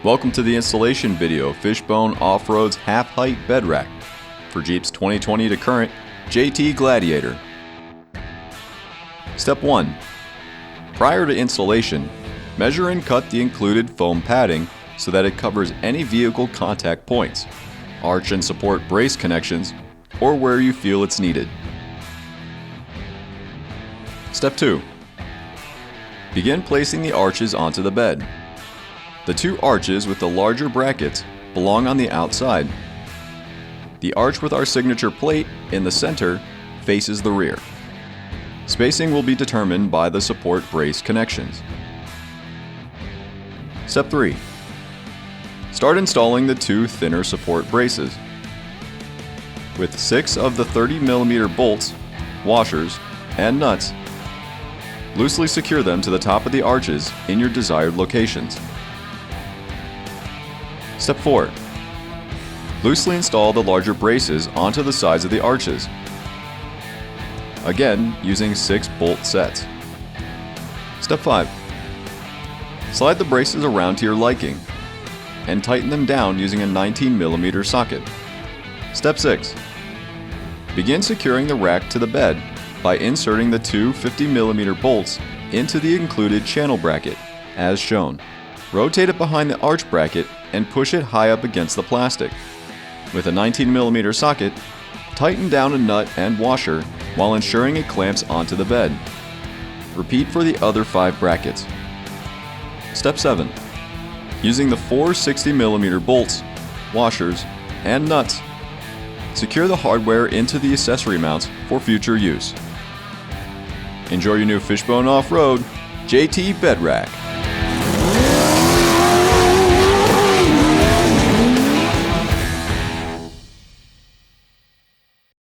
Welcome to the installation video of Fishbone Offroad's half-height bed rack for Jeep's 2020 to current JT Gladiator. Step 1. Prior to installation, measure and cut the included foam padding so that it covers any vehicle contact points, arch and support brace connections, or where you feel it's needed. Step 2. Begin placing the arches onto the bed. The two arches with the larger brackets belong on the outside. The arch with our signature plate in the center faces the rear. Spacing will be determined by the support brace connections. Step 3. Start installing the two thinner support braces. With 6 of the 30mm bolts, washers, and nuts, loosely secure them to the top of the arches in your desired locations. Step 4. Loosely install the larger braces onto the sides of the arches, again using 6 bolt sets. Step 5. Slide the braces around to your liking and tighten them down using a 19mm socket. Step 6. Begin securing the rack to the bed by inserting the two 50mm bolts into the included channel bracket, as shown. Rotate it behind the arch bracket and push it high up against the plastic. With a 19mm socket, tighten down a nut and washer while ensuring it clamps onto the bed. Repeat for the other 5 brackets. Step 7. Using the 4 60mm bolts, washers, and nuts, secure the hardware into the accessory mounts for future use. Enjoy your new Fishbone Off-Road JT bed rack.